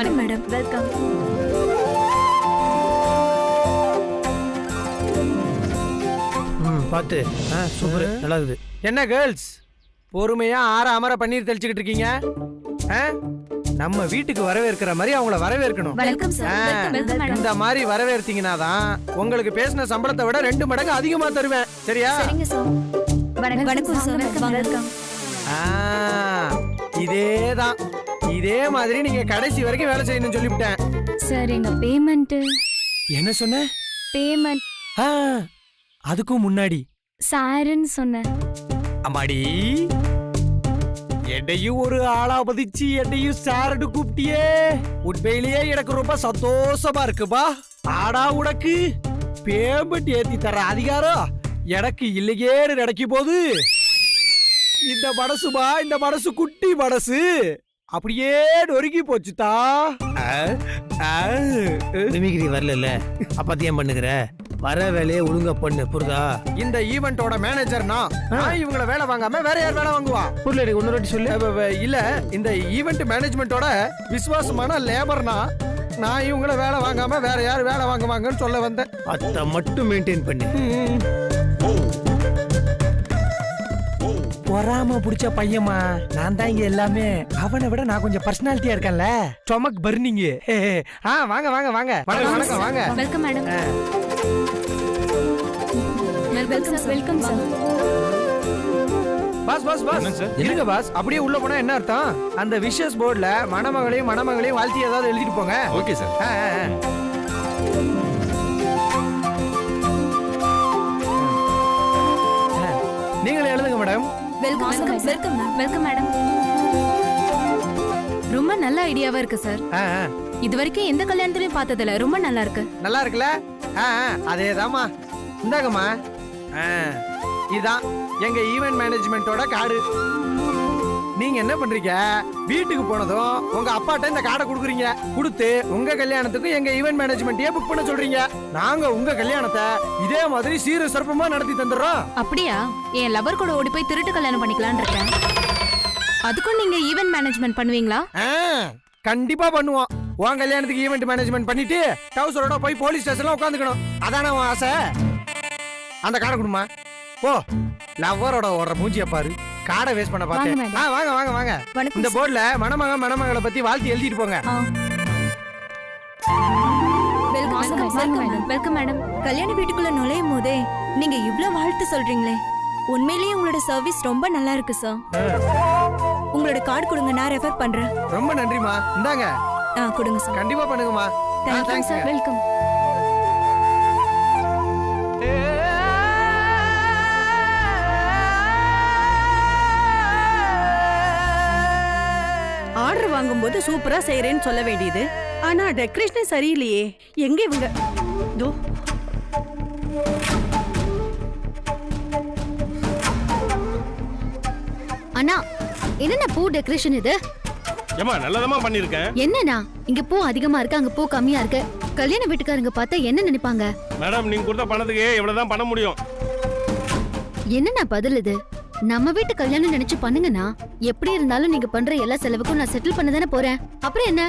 Morning madam. Welcome. பாத்து super, நல்லா இருக்குது. என்ன கேர்ள்ஸ், பொறுமையா ஆற அமர பன்னீர் தெளிச்சுக்கிட்டு இருக்கீங்க? நம்ம வீட்டுக்கு வரவேற்கிற மாதிரி அவங்கள வரவேற்கணும். Welcome sir. இந்த மாதிரி வரவேற்றீங்கன்னா தான் உங்களுக்கு பேசின சம்பளத்தை விட 2 மடங்கு அதிகமா தருவேன். சரியா? சரிங்க சார். வணக்கம் சார். வணக்கம். இதேதான், இதே மாதிரி நீங்க கடைசி வரைக்கும் வேலை செய்யணும்னு சொல்லிவிட்டேன். சார் எங்க பேமெண்ட். என்ன சொன்ன? பேமெண்ட். அதுக்கும் முன்னாடி சாருன்னு சொன்னேன். அம்மாடி, எடையும் ஒரு ஆளா பதிச்சு எடையும் சாரடு கூப்பிட்டியே, உண்மையிலேயே எனக்கு ரொம்ப சந்தோஷமா இருக்குப்பா. ஆடா, உனக்கு பேமெண்ட் ஏத்தி தர அதிகாரம் எனக்கு இல்லையேன்னு நினைக்கும் போது இந்த மனசுமா, இந்த மனசு குட்டி மனசு அப்படியே நொறுக்கி போச்சுதா. மிமிக்ரி வரல, அப்பத்தியம் பண்ணுகிற வர வேலையை ஒழுங்கா பண்ணு, புரியுதா? இந்த ஈவென்ட்டோட மேனேஜர் நான் இவங்கள வேலை வாங்காம வேற யார் வேலை வாங்குவா? புரியல, இன்னொரு வாட்டி சொல்லு. இல்ல, இந்த ஈவென்ட் மேனேஜ்மெண்டோட விசுவாசமான லேபர்னா நான் இவங்கள வேலை வாங்காம வேற யார் வேலை வாங்குவாங்கன்னு சொல்ல வந்தேன். அத மட்டும் மெயின்டைன் பண்ணு. பொறாம புடிச்ச பையமா நான் தான் இங்க எல்லாமே. அவனை விட நான் கொஞ்சம் பர்சனாலிட்டியா இருக்கேன்ல. Stomach burning. வாங்க வாங்க வாங்க. வணக்கம் வாங்க. Welcome madam. Welcome sir. Boss boss boss, இருங்க பாஸ். அப்படியே உள்ள போனா என்ன அர்த்தம்? அந்த விஷஸ் போர்டுல மணமகளையும் மணமகளையும் வாழ்த்தி ஏதாவது எழுதிட்டு போங்க. Okay sir. நீங்களே எழுதுங்க மேடம். Welcome madam. ரொம்ப நல்ல ஐடியாவா இருக்கு சார். இது வரைக்கும் எந்த கல்யாணத்திலயும் பார்த்ததில்ல. ரொம்ப நல்லா இருக்கு. நல்லா இருக்குல்ல? அதேதாம்மா. இந்தாங்கம்மா. இதான் எங்க ஈவென்ட் மேனேஜ்மெண்டோட கார்டு. நீங்க என்ன பண்றீங்க? வீட்டுக்கு போனதும் உங்க அப்பாட்ட இந்த கார்டை கொடுக்குறீங்க. கொடுத்து உங்க கல்யாணத்துக்கு எங்க ஈவென்ட் மேனேஜ்மெண்ட்டே புக் பண்ண சொல்றீங்க. நாங்க உங்க கல்யாணத்தை இதே மாதிரி சீர சிறப்பமா நடத்தி தந்துடுறோம். அப்படியா? என் லவர் கூட ஓடி போய் திருட்டு கல்யாணம் பண்ணிக்கலாம்னு இருக்கேன். அதுக்கும் நீங்க ஈவென்ட் மேனேஜ்மெண்ட் பண்ணுவீங்களா? கண்டிப்பா பண்ணுவோம். உன் கல்யாணத்துக்கு ஈவென்ட் மேனேஜ்மெண்ட் பண்ணிட்டு டவுசரோட போய் போலீஸ் ஸ்டேஷன்ல உட்காந்துக்கணும். அதான உன் ஆசை? அந்த கார்டை கொடுமா. ஓ, லவ்வரோட ஓடுற மூஞ்சிய பாரு. கார்டை வேஸ்ட் பண்ண பார்த்தேன். வாங்க வாங்க வாங்க. இந்த போர்டுல மணமக மணமகளை பத்தி வாழ்த்தி எழுதிட்டு போங்க. Welcome madam. கல்யாண வீட்டுக்குள்ள நுழையும் போதே நீங்க இவ்ளோ வாழ்த்து சொல்றீங்களே, உண்மையிலேயே உங்களோட சர்வீஸ் ரொம்ப நல்லா இருக்கு சார். உங்களோட கார்டு கொடுங்க, நான் ரெஃபர் பண்றேன். ரொம்ப நன்றிமா. இந்தாங்க. கொடுங்க சார். கண்டிப்பா பண்ணுங்கம்மா. Thanks sir. வெல்கம். ஆர்டர் வாங்கும்போது சூப்பரா செய்யறேன்னு சொல்ல வேண்டியது. ஆனா டெக்கரேஷன் சரியில்லையே. எங்க இவங்க? தோ அண்ணா, என்னண்ணா பூ டெக்கரேஷன் இது? ஏமா நல்லதமா பண்ணிருக்கேன். என்னண்ணா, இங்க பூ அதிகமா இருக்கு, அங்க பூ கம்மியா இருக்கு. கல்யாண வீட்டுக்காரங்க பார்த்தா என்ன நினைப்பாங்க? மேடம், நீங்க கொடுத்த பணத்துக்கு இவ்வளவுதான் பண்ண முடியும். என்னண்ணா பதில் இது? நம்ம வீட்டு கல்யாணம் நினைச்சு பண்ணுங்கண்ணா. எப்படி இருந்தாலும் நீங்க பண்ற எல்லா செலவுக்கும் நான் செட்டில் பண்ண தானே போறேன். அப்புறம் என்ன?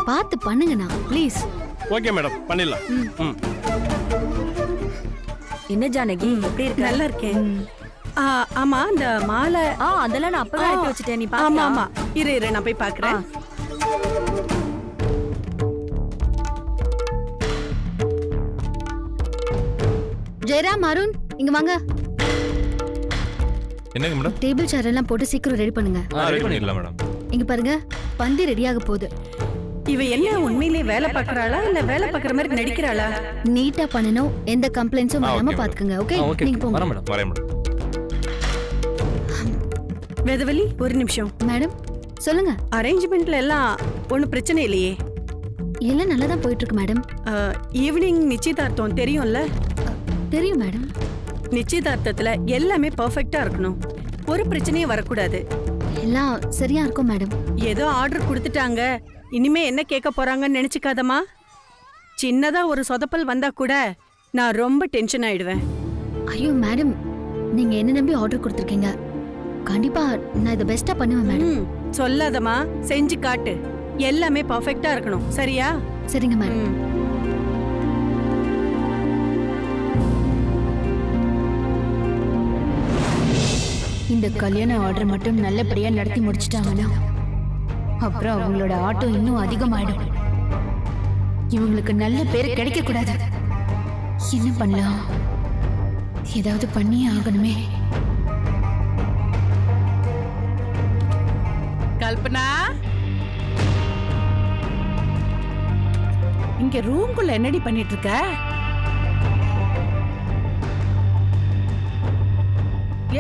பார்த்து பண்ணுங்கண்ணா ப்ளீஸ். ஓகே மேடம், பண்ணிடலாம். என்ன ஜானகி, எப்படி இருக்க? நல்லா இருக்கேன். ஆமா, அந்த மாலை அதெல்லாம் நான் அப்பவே அனுப்பி வச்சிட்டேன். நீ ஆமா ஆமா, இரு நான் போய் பாக்குறேன். ஜெயராம், அருண், இங்க வாங்க. என்னங்க மேடம்? டேபிள் சேர் எல்லாம் போட்டு சீக்கிரம் ரெடி பண்ணுங்க. ரெடி பண்ணிடலாம் மேடம். இங்க பாருங்க, பந்தி ரெடியாக போகுது. இவ என்ன உண்மையிலேயே வேலை பாக்குறாளா இல்ல வேலை பாக்குற மாதிரி நடிக்கிறாளா? நீட்டா பண்ணனும், எந்த கம்ப்ளைண்ட்ஸும் வராம பாத்துக்கங்க. ஓகே, நீங்க போங்க. வரேன் மேடம். வரேன் மேடம். வேதவலி, ஒரு நிமிஷம். மேடம் சொல்லுங்க. அரேஞ்ச்மெண்ட்ல எல்லாம் ஒன்னும் பிரச்சனை இல்லையே? எல்லாம் நல்லா தான் போயிட்டு இருக்கு மேடம். ஈவினிங் நிச்சயதார்த்தம் தெரியும்ல? தெரியும் மேடம். நிச்சயதார்த்தத்துல எல்லாமே பெர்ஃபெக்ட்டா இருக்கணும். ஒரு பிரச்சனையும் வரக்கூடாது. எல்லாம் சரியா இருக்கும் மேடம். ஏதோ ஆர்டர் கொடுத்துட்டாங்க, இனிமே என்ன கேட்க போறாங்கன்னு நினைச்சுக்காதமா. சின்னதா ஒரு சொதப்பல் வந்தா கூட நான் ரொம்ப டென்ஷன் ஆயிடுவேன். ஐயோ மேடம், நீங்க என்ன நம்பி ஆர்டர் கொடுத்துருக்கீங்க. கண்டிப்பா நான் இதை பெஸ்டா பண்ணுவேன் மேடம். சொல்லாதம்மா, செஞ்சு காட்டு. எல்லாமே பர்ஃபெக்ட்டா இருக்கணும். சரியா? சரிங்க மேம். ம். இந்த கல்யாண ஆர்டர் மட்டும் நல்லபடியா நடத்தி முடிச்சிட்டாங்கன்னா அப்புறம் அவங்களோட ஆட்டோ இன்னும் அதிகமாயிடும். இவங்களுக்கு நல்ல பேர் கிடைக்க கூடாது. என்ன பண்ணலாம்? ஏதாவது பண்ணியே ஆகணுமே. கல்பனா, இங்க ரூம்குள்ள என்னடி பண்ணிட்டு இருக்க?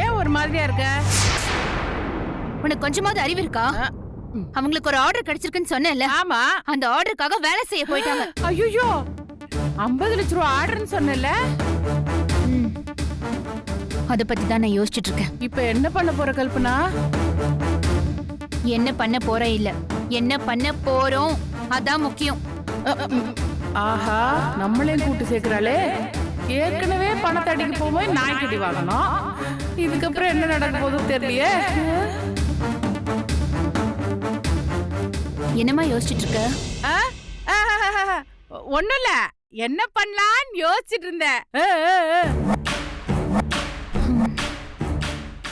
ஏன் ஒரு மாதிரியா இருக்க? உனக்கு கொஞ்சமாவது அறிவு இருக்கா? அவங்களுக்கு ஒரு ஆர்டர் கிடைச்சிருக்குன்னு சொன்னேன்ல. ஆமா, அந்த ஆர்டருக்காக வேலை செய்ய போயிட்டாங்க. ஐயோ 50 லட்சம் ரூபா ஆர்டர்னு சொன்னல. அத பத்தி தான் நான் யோசிச்சுட்டு இருக்கேன். இப்ப என்ன பண்ண போற கல்பனா? என்ன பண்ண போற இல்ல, என்ன பண்ண போறோம் அதான் முக்கியம். ஆஹா, நம்மளையும் கூட்டு சேர்க்கிறாளே. ஏற்கனவே பணத்தை அடிக்க போகும்போது நாய்க்குட்டி வாங்கணும். இதுக்கப்புறம் என்ன நடக்க போதும் தெரியலையே. என்னமா யோசிச்சுட்டு இருக்க? ஒண்ணும் இல்ல, என்ன பண்ணலான்னு யோசிச்சுட்டு இருந்தேன்.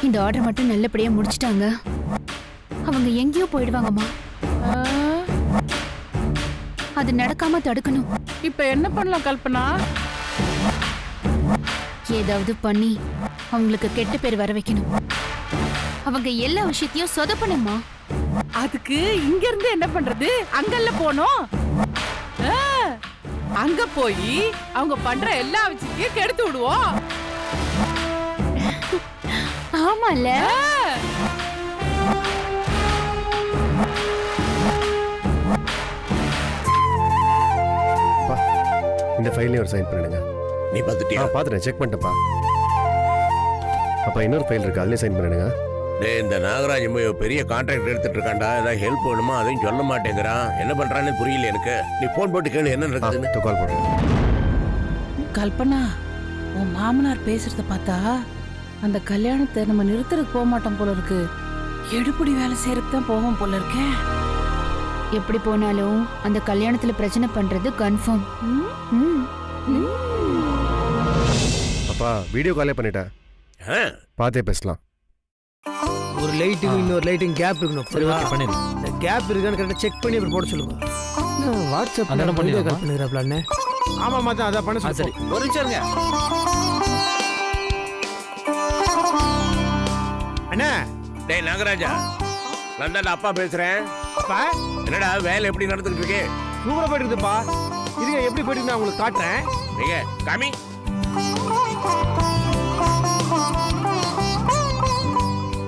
இந்த ஆர்டர் மட்டும் நல்லபடியா முடிச்சிட்டாங்க. அவங்க எங்கேயோ போயிடுவாங்கம்மா. அது நடக்காம தடுக்கணும். இப்ப என்ன பண்ணலாம் கல்பனா? ஏதாவது பண்ணி அவங்களுக்கு கெட்ட பேர் வர வைக்கணும். அவங்க எல்லா விஷயத்தையும் சொதப்பணுமா? அதுக்கு இங்க இருந்து என்ன பண்றது? அங்கல்ல போனோம். அங்க போய் அவங்க பண்ற எல்லா விஷயத்தையும் கெடுத்து விடுவோம். ஆமால. இந்த ஃபைலையும் ஒரு சைன் பண்ணிடுங்க. நீ பார்த்துட்டியா? பார்த்துட்டேன், செக் பண்ணிட்டேன்ப்பா. அப்பா இன்னொரு ஃபைல் இருக்கு, அதுலேயும் சைன் பண்ணிடுங்க. டேய், இந்த நாகராஜ் பெரிய கான்ட்ராக்ட் எடுத்துட்டு இருக்காண்டா. ஏதாவது ஹெல்ப் வேணுமா? அதையும் சொல்ல மாட்டேங்கிறான். என்ன பண்றான்னு புரியல எனக்கு. நீ போன் போட்டு கேளு என்ன நடக்குதுன்னு. கால் பண்ணுறேன். கல்பனா, உன் மாமனார் பேசுறத பார்த்தா அந்த கல்யாணத்தை நம்ம நிறுத்துறதுக்கு போக மாட்டோம் போல இருக்கு. எடுபடி வேலை செய்யறதுக்கு தான் போவோம் போல இருக்கேன். எப்படி போனாலும் அந்த கல்யாணத்துல பிரச்சனை பண்றது கன்ஃபார்ம். அப்பா வீடியோ காலே பண்ணிட்டேன், பார்த்தே பேசலாம். ஒரு லைட்டுக்கு இன்னொரு லைட்டுக்கு கேப் இருக்கணும். சரி, ஓகே பண்ணிடுங்க. இந்த கேப் இருக்கான்னு கரெக்டாக செக் பண்ணி அப்புறம் போட சொல்லுங்க. வாட்ஸ்அப் வீடியோ கால் பண்ணிடுறாப்லான்னு. ஆமா மச்சான், அதான் பண்ண சொல்லு. சரி, ஒரு நிமிஷம் இருங்க அண்ணா. டேய் நாகராஜா, நான் தான் அப்பா பேசுறேன். அப்பா என்னடா வேலை எப்படி நடந்துட்டு இருக்கு? சூப்பரா போயிட்டு இருக்குப்பா. இதுங்க எப்படி போயிட்டு நான் உங்களுக்கு காட்டுறேன். நீங்க காமி.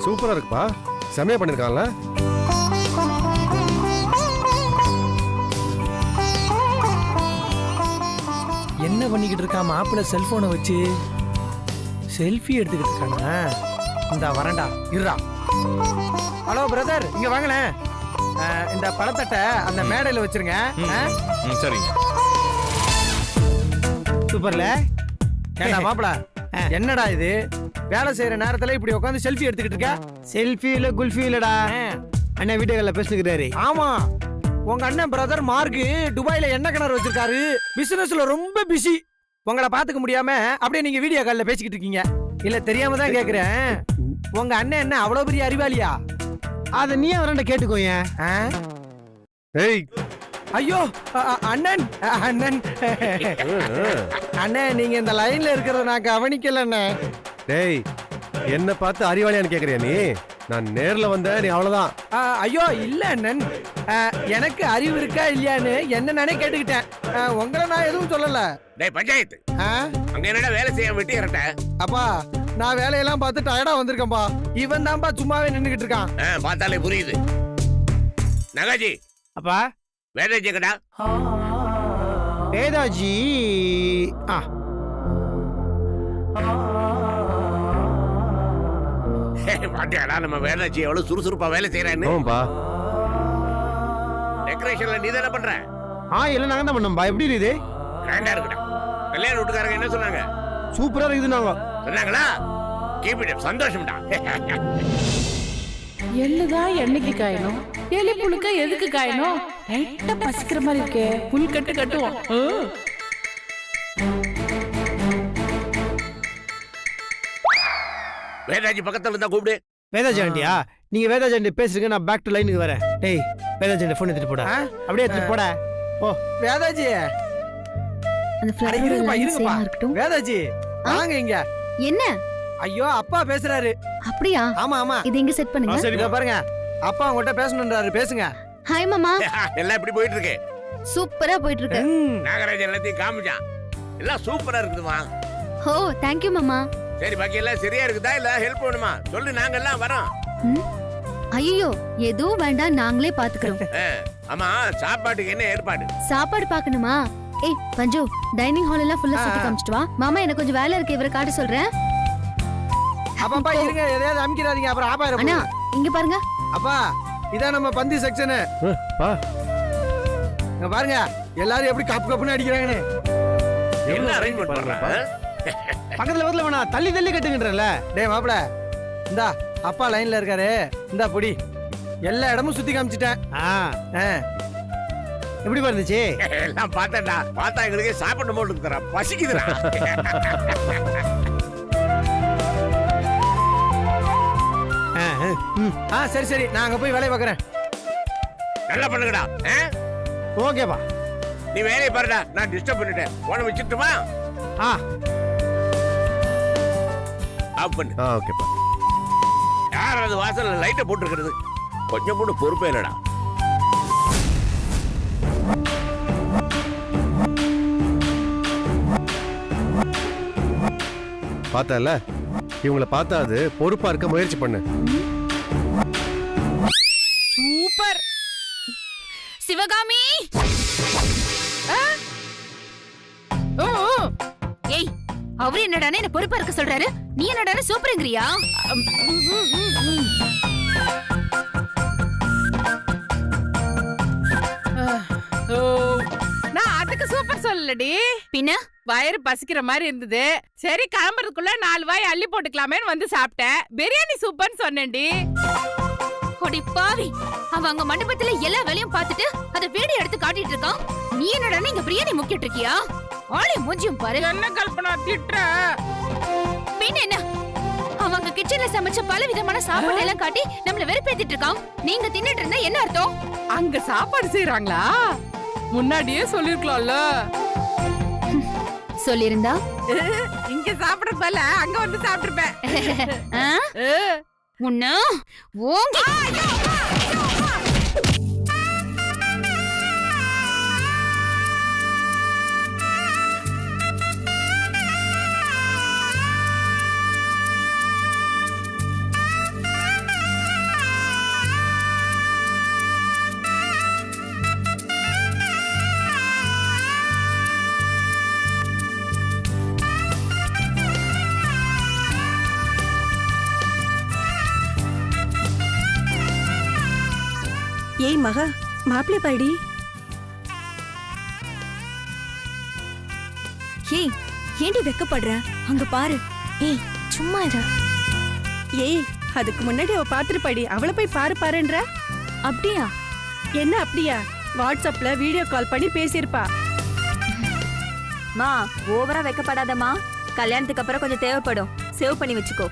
சூப்பராக இருக்குப்பா, செமையாக பண்ணியிருக்காங்கல்ல. என்ன பண்ணிக்கிட்டு இருக்கா மாப்பிள்ள? செல்போனை வச்சு செல்ஃபி எடுத்துக்கிட்டு இருக்கானா? இந்த வரண்டா இருடா. ஹலோ பிரதர், இங்க வாங்களேன். இந்த பழத்தட்டை அந்த மேடையில வச்சிருங்க. சரிங்க. சூப்பர்ல. ஏண்டா மாப்பிள, என்னடா இது? வேலை செய்யற நேரத்துல இப்படி உட்காந்து செல்ஃபி எடுத்துக்கிட்டு இருக்க? செல்ஃபி இல்ல குல்ஃபி இல்லடா. அண்ணன் வீடியோ கால்ல பேசிக்கிறாரு. ஆமா, உங்க அண்ணன் பிரதர் மார்க்கு துபாயில எண்ணெய் கிணறு வச்சிருக்காரு. பிசினஸ்ல ரொம்ப பிஸி. உங்களை பாத்துக்க முடியாம அப்படியே நீங்க வீடியோ கால்ல பேசிக்கிட்டு இருக்கீங்க. இல்ல தெரியாம தான் கேக்குறேன். உங்க அண்ணன் என்ன அவ்வளவு பெரிய அறிவாளியா? அத நீ அவரண்ட கேட்டுக்கோயேன். ஏய் ஐயோ அண்ணன் அண்ணன் அண்ணன், நீங்க இந்த லைன்ல இருக்கிறத நான் கவனிக்கல அண்ணன். டேய், என்ன பார்த்து அறிவாளியான்னு கேட்குறியா நீ? நான் நேரில் வந்தேன், நீ அவ்வளோதான். ஐயோ இல்ல அண்ணன், எனக்கு அறிவு இருக்கா இல்லையான்னு என்ன நானே கேட்டுக்கிட்டேன். உங்களை நான் எதுவும் சொல்லல. டேய் பஞ்சாயத்து, அங்க என்னடா வேலை செய்ய வெட்டி இறட்ட? அப்பா நான் வேலையெல்லாம் பார்த்து டயர்டா வந்திருக்கேன்பா. இவன் தான்ப்பா சும்மாவே நின்னுகிட்டு இருக்கான். பார்த்தாலே புரியுது. நகாஜி அப்பா வேலை கேக்கடா. வேதாஜி பாட்டியாடா, நம்ம வேதாஜி எவ்வளவு சுறுசுறுப்பா வேலை செய்யறான்னு. ஆமாப்பா. டெக்கரேஷன்ல நீ தானே பண்ற? எல்லாம் நாங்க தான் பண்ணோம்பா. எப்படி இருக்குது? கிராண்டா இருக்குடா. கல்யாண வீட்டுக்காரங்க என்ன சொன்னாங்க? சூப்பரா இருக்குது நாங்க சொன்னாங்களா? Keep it up. சந்தோஷம்டா. எள்ளுதான் எண்ணெய்க்கு காயணும், எலி புழுக்க எதுக்கு காயணும்? லைட்டா பசிக்கிற மாதிரி இருக்கே, புல் கட்டு கட்டுவோம். வேதாஜி பக்கத்துல இருந்தா கூப்பிடு. வேதாஜி ஆண்டியா? நீங்க வேதாஜி ஆண்டி பேசுறீங்க, நான் பேக் டு லைனுக்கு வரேன். டேய் வேதாஜி ஆண்டி ஃபோன் எடுத்துட்டு போடா. அப்படியே எடுத்துட்டு போடா. ஓ வேதாஜி, அந்த ஃப்ளவர் இருங்கப்பா, லைன் இருங்கப்பா. சேமா இருக்கட்டும். வேதாஜி வாங்க இங்க. என்ன? ஐயோ அப்பா பேசுறாரு. அப்படியா? ஆமா ஆமா. இது எங்க செட் பண்ணுங்க. இதோ பாருங்க, அப்பா உங்ககிட்ட பேசணும்ன்றாரு, பேசுங்க. ஹாய் மாமா. எல்லாம் எப்படி போயிட்டு இருக்கு? சூப்பரா போயிட்டு இருக்கு. நாகராஜன் எல்லாத்தையும் காமிச்சான், எல்லாம் சூப்பரா இருக்குதுமா. ஓ தேங்க் யூ மாமா. சரி, பாக்கி எல்லாம் சரியா இருக்குதா இல்ல ஹெல்ப் வேணுமா சொல்லு, நாங்க எல்லாம் வரோம். ஐயோ எதுவும் வேண்டாம், நாங்களே பாத்துக்கிறோம். ஆமா, சாப்பாட்டுக்கு என்ன ஏற்பாடு? சாப்பாடு பாக்கணுமா? ஏய் பஞ்சு, டைனிங் ஹால் எல்லாம் ஃபுல்லா சுத்தி காமிச்சிட்டு வா. மாமா எனக்கு கொஞ்சம் வேலை இருக்கு, இவரை காட்ட சொல்றேன். அப்பா இருங்க, எதையாவது அமுக்கிறாதீங்க, அப்புறம் ஆபாயிரம். அண்ணா இங்க பாருங்க. அப்பா இதான் நம்ம பந்தி செக்ஷனு. இங்க பாருங்க எல்லாரும் எப்படி கப்பு கப்புன்னு அடிக்கிறாங்கன்னு. என்ன அரேஞ்ச்மெண்ட் பண்றாங்க? பக்கத்துல வரல வேணா, தள்ளி தள்ளி கட்டுங்கன்றல. டேய் மாப்பிள, இந்தா அப்பா லைன்ல இருக்காரு, இந்தா பொடி. எல்லா இடமும் சுத்தி காமிச்சிட்டேன். எப்படி இருந்துச்சு? எல்லாம் பார்த்தேன்டா, பார்த்தா எங்களுக்கு சாப்பிட போட்டு இருக்கிறா, பசிக்குதுடா. சரி சரி, நான் அங்க போய் வேலையை பார்க்கறேன். நல்லா பண்ணுங்கடா. ஓகேப்பா, நீ வேலையை பாருடா, நான் டிஸ்டர்ப் பண்ணிட்டேன். போன வச்சுட்டுமா? ஆஃப் பண்ணு. ஓகேப்பா. யார் அது வாசல்ல லைட்டை போட்டு இருக்கிறது? கொஞ்சம் கூட பொறுப்பே இல்லடா. பார்த்தல, இவங்களை பார்த்தா அது பொறுப்பா இருக்க முயற்சி பண்ணு. சூப்பர் சிவகாமி. ஏய், அவரு என்னடானே என்ன பொறுப்பா இருக்க சொல்றாரு, நீ என்னடானே சூப்பர்ங்கறியா? நான் அதுக்கு சூப்பர் சொல்லலடி, பின்ன வயிறு பசிக்கிற மாதிரி இருந்தது. சரி கிளம்புறதுக்குள்ள 4 வாய் அள்ளி போட்டுக்கலாமேன்னு வந்து சாப்பிட்டேன். பிரியாணி சூப்பர்னு சொன்னேன்டி. ஒடி பாவி, அவன் அங்க மண்டபத்துல எல்லா வேலையும் பார்த்துட்டு அத வீடியோ எடுத்து காட்டிட்டு இருக்கான். நீ என்னடானே இங்க பிரியாணி முக்கிட்டு இருக்கியா? ஆளே மூஞ்சியும் பாரு. என்ன கல்பனா திட்டுற? பின்ன என்ன, அவங்க கிச்சன்ல சமைச்ச பல விதமான சாப்பாடு எல்லாம் காட்டி நம்மள வெறுப்பேத்திட்டு இருக்கான். நீங்க தின்னுட்டு இருந்தா என்ன அர்த்தம்? அங்க சாப்பாடு செய்யறாங்களா? முன்னாடியே சொல்லிருக்கலாம்ல. சொல்லிருந்தா இங்க சாப்பிடறது பதிலா அங்க வந்து சாப்பிட்டுருப்பேன். உன்ன ஓங்கி ஏய் மகா, மாப்பிள்ளை பாடி. ஏய் ஏண்டி வெக்கப்படுற? அங்க பாரு. ஏய் சும்மா இரு. ஏய் அதுக்கு முன்னாடி அவ பாத்துருப்பாடி, அவளை போய் பாரு பாருன்ற. அப்படியா? என்ன அப்படியா? வாட்ஸ்அப்ல வீடியோ கால் பண்ணி பேசியிருப்பா. மா ஓவரா வெக்கப்படாதம்மா, கல்யாணத்துக்கு அப்புறம் கொஞ்சம் தேவைப்படும், சேவ் பண்ணி வச்சுக்கோ.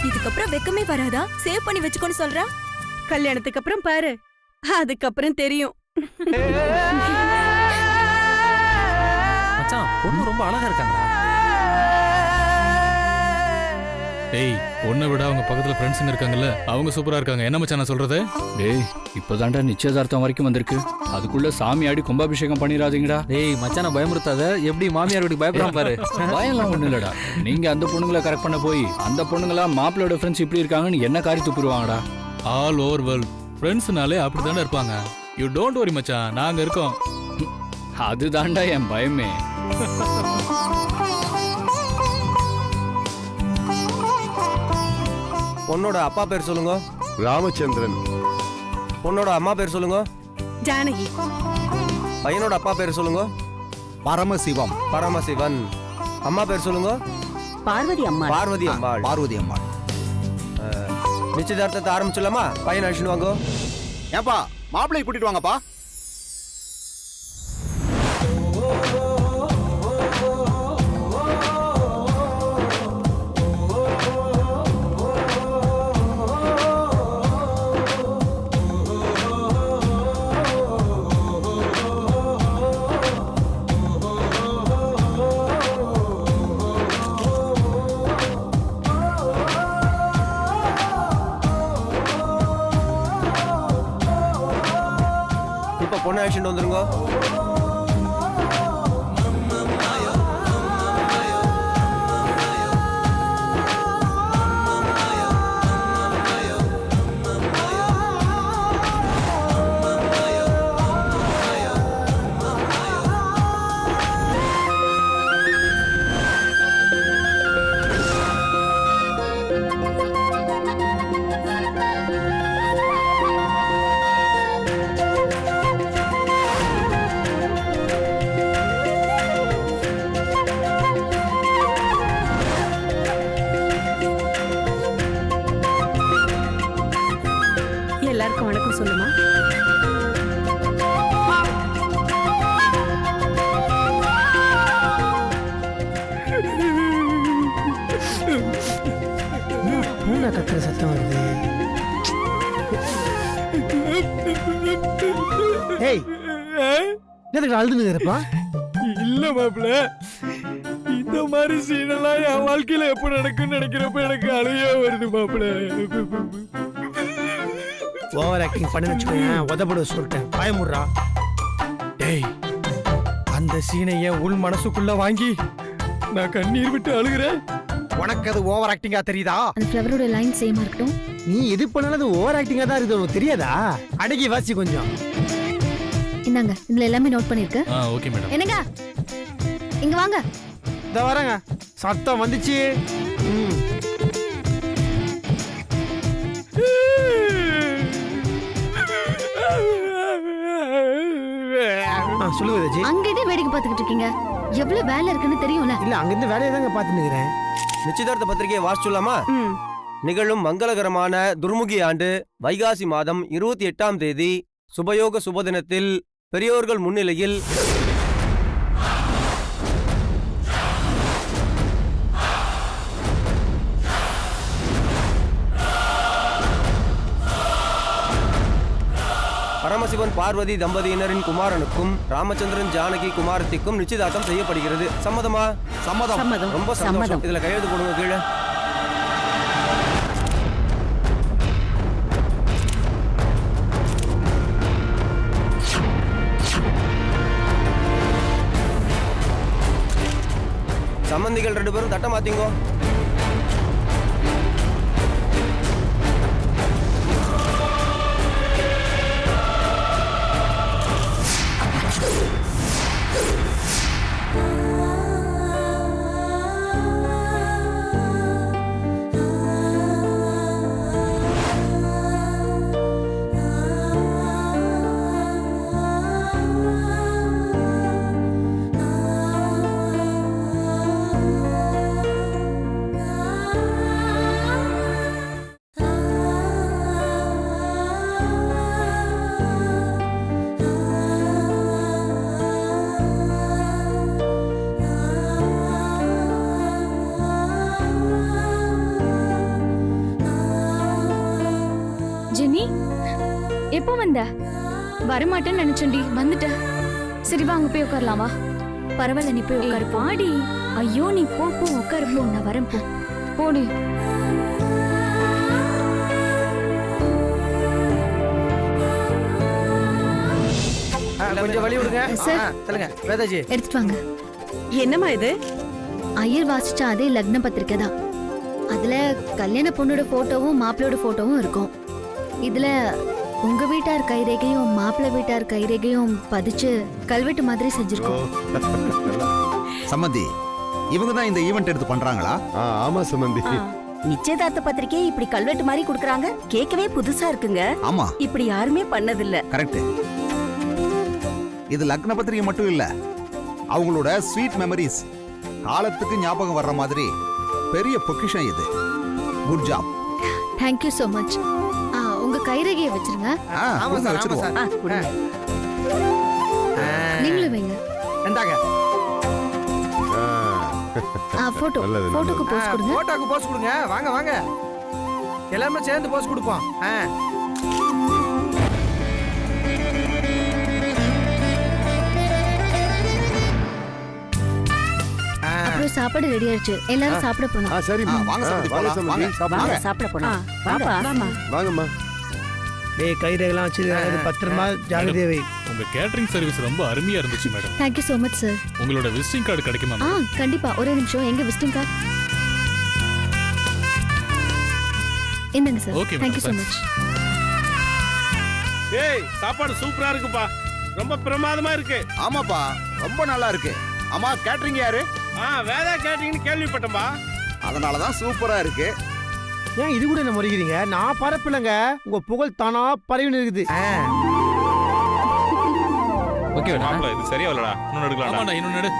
இதுக்கப்புறம் வெக்கமே வராதா? சேவ் பண்ணி வச்சுக்கோன்னு சொல்ற. கல்யாணத்துக்கு அப்புறம் பாரு, அதுக்கப்புறம் தெரியும். மச்சான், பொண்ணு ரொம்ப அழகா இருக்காங்க. டேய், பொண்ணை விட அவங்க பக்கத்துல ஃப்ரெண்ட்ஸுங்க இருக்காங்கல்ல, அவங்க சூப்பரா இருக்காங்க. என்ன மச்சான் நான் சொல்றது? டேய், இப்பதான்டா நிச்சயதார்த்தம் வரைக்கும் வந்திருக்கு, அதுக்குள்ள சாமி ஆடி கும்பாபிஷேகம் பண்ணிடாதீங்கடா. டேய் மச்சான பயமுறுத்தாத, எப்படி மாமியார் வீட்டுக்கு பயப்படாம பாரு. பயம்லாம் ஒண்ணு இல்லடா, நீங்க அந்த பொண்ணுங்களை கரெக்ட் பண்ண போய் அந்த பொண்ணுங்களா மாப்பிளோட ஃப்ரெண்ட்ஸ் இப்படி இருக்காங்கன்னு என்ன காரி துப்பிடுவாங்கடா. ஆல் ஓவர் வேர்ல்ட் ஃப்ரெண்ட்ஸ்னாலே அப்படித்தானே இருப்பாங்க. யூ டோன்ட் வரி மச்சான், நாங்க இருக்கோம். அதுதான்டா என் பயமே. பொண்ணோட அப்பா பேர் சொல்லுங்க. ராமச்சந்திரன். பொண்ணோட அம்மா பேர் சொல்லுங்க. ஜானகி. பையனோட அப்பா பேர் சொல்லுங்க. பரமசிவம். பரமசிவன். அம்மா பேர் சொல்லுங்க. பார்வதி அம்மா. பார்வதி அம்மாள். பார்வதி அம்மாள். நிச்சயதார்த்தத்தை ஆரம்பிச்சிடலாமா? பையன் அழிச்சுட்டு வாங்க. ஏப்பா மாப்பிள்ளையை கூட்டிட்டு வாங்கப்பா. பொண்ணு அழிச்சுட்டு வந்துருங்க. எல்லாருக்கும் வணக்கம் சொல்லுமா. பூனை கத்துற சத்தம் வருது. ஏய், எதுக்கு அழுதுனுங்கிறப்பா? இல்ல மாப்பிள்ள, இந்த மாதிரி சீனெல்லாம் என் வாழ்க்கையில எப்ப நடக்கும்னு நினைக்கிறப்ப எனக்கு அழுகையா வருது மாப்பிள்ள. ஓவர் ஆக்டிங் பண்ணி வச்சுக்கோங்க, உதப்பட சொல்லிட்டேன். பயமுடுறா. டேய், அந்த சீனை என் உள் மனசுக்குள்ள வாங்கி நான் கண்ணீர் விட்டு அழுகிறேன். உனக்கு அது ஓவர் ஆக்டிங்கா தெரியுதா? அந்த ஃப்ளவரோட லைன் சேமா இருக்கட்டும். நீ எது பண்ணாலும் அது ஓவர் ஆக்டிங்கா தான் இருக்குது. உனக்கு தெரியாதா? அடக்கி வாசி கொஞ்சம். இந்தாங்க, இதுல எல்லாமே நோட் பண்ணிருக்க. Okay madam. என்னங்க இங்க வாங்க. இந்த வரங்க சத்தம் வந்துச்சு. சொல்லுங்க. அங்கிட்டே வேடிக்கை பார்த்துக்கிட்டு இருக்கீங்க. எவ்வளவு வேலை இருக்குன்னு தெரியும்ல? இல்ல, அங்கிருந்து வேலையை தாங்க பார்த்துட்டு இருக்கிறேன். நிச்சயதார்த்த பத்திரிகையை வாசிச்சுலாமா? நிகழும் மங்களகரமான துர்முகி ஆண்டு வைகாசி மாதம் 28ஆம் தேதி சுபயோக சுபதினத்தில் பெரியோர்கள் முன்னிலையில் பரமசிவன் பார்வதி தம்பதியினரின் குமாரனுக்கும் ராமச்சந்திரன் ஜானகி குமாரத்திக்கும் நிச்சயதார்த்தம் செய்யப்படுகிறது. சம்மதமா? சம்மதம். ரொம்ப சந்தோஷம். இதுல கையெழுத்து போடுங்க கீழே. சம்பந்திகள் 2 பேரும் தட்ட மாத்தீங்கோ. ஜெனி, எப்போ வந்த? வரமாட்டேன்னு நினைச்சேன்டி, வந்துட்ட. சரி வா, அங்க போய் உட்காரலாமா? பரவாயில்ல, நீ போய் உட்காரு. பாடி. ஐயோ, நீ போ போ உட்காரு போ. நான் வரேன் போ. போடி. கொஞ்சம் வழி விடுங்க. சொல்லுங்க வேதாஜி. எடுத்துட்டு வாங்க. என்னம்மா இது? ஐயர் வாசிச்ச அதே லக்ன பத்திரிக்கை தான். அதுல கல்யாண பொண்ணோட போட்டோவும் மாப்பிளோட போட்டோவும் இருக்கும். இதுல உங்க வீட்டார் கைரேகையும் மாப்பிள்ளை வீட்டார் கைரேகையும் பதிச்சு கல்வெட்டு மாதிரி செஞ்சிருக்கோம். சம்மந்தி, இவங்க தான் இந்த ஈவென்ட் எடுத்து பண்றாங்களா? ஆமா சம்பந்தி. நிச்சயதார்த்த பத்திரிக்கையை இப்படி கல்வெட்டு மாதிரி கொடுக்கறாங்க. கேட்கவே புதுசா இருக்குங்க. ஆமா, இப்படி யாருமே பண்ணதில்ல. கரெக்ட். இது லக்ன பத்திரிகை மட்டும் இல்ல, அவங்களோட ஸ்வீட் மெமரிஸ், காலத்துக்கு ஞாபகம் வர்ற மாதிரி பெரிய பொக்கிஷம் இது. Good job. Thank you so much. உங்க கைரேகையை வச்சிருங்க. ஆமா சார், ஆமா சார். நீங்களும் வைங்க. இந்தாங்க. போட்டோக்கு போஸ் கொடுங்க. போட்டோக்கு போஸ் கொடுங்க. வாங்க வாங்க, எல்லாமே சேர்ந்து போஸ் கொடுப்போம். அப்புறம் சாப்பாடு ரெடி ஆயிடுச்சு, எல்லாரும் சாப்பிட போலாம். சரிம்மா, வாங்க சாப்பிட போலாம். வாங்கம்மா. டேய் கைரேகைலாம் வச்சிருக்காங்க, பத்திரமா ஜாகிரதையா வை. உங்க கேட்டரிங் சர்வீஸ் ரொம்ப அருமையா இருந்துச்சு madam. Thank you so much sir. உங்களோட விசிட்டிங் கார்டு கிடைக்குமா மேடம்? கண்டிப்பா. ஒரே நிமிஷம், எங்க விசிட்டிங் கார்டு? இந்தங்க sir. Okay, thank you so madam. Much. ஏய், சாப்பாடு சூப்பரா இருக்குப்பா, ரொம்ப பிரமாதமா இருக்கு. ஆமாப்பா, ரொம்ப நல்லா இருக்கு. ஆமா, கேட்டரிங் யாரு? வேதா கேட்டரிங்னு கேள்விப்பட்டேன்பா. அதனாலதான் சூப்பரா இருக்கு. ஏன் இது கூட என்ன முறைக்கிறீங்க? நான் பரப்பிலங்க, உங்க புகழ் தானா பரவின்னு இருக்குது. ஓகே மாப்ள, இது சரியா இல்லடா, இன்னொன்னு எடுக்கலாம்டா. ஆமாடா, இன்னொன்னு எடு.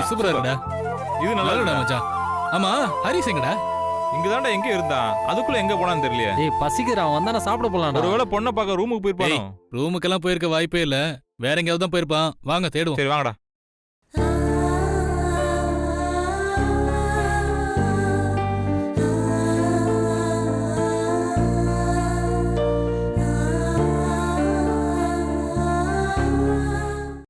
சூப்பரா இருக்குடா. இது நல்லா இருக்குடா மச்சான். ஆமா, ஹரிஸ் எங்கடா? இங்கதான்டா எங்க இருந்தான், அதுக்குள்ள எங்க போனான்னு தெரியலையே. ஏய், பசிக்கிறான், வந்தானே சாப்பிட போலாம். ஒருவேளை பொண்ணை பார்க்க ரூமுக்கு போயிருப்பானோ? ரூமுக்கெல்லாம் போயிருக்க வாய்ப்பே இல்ல, வேற எங்கேயாவது தான் போயிருப்பான். வாங்க தேடுவோம். சரி வாங்கடா.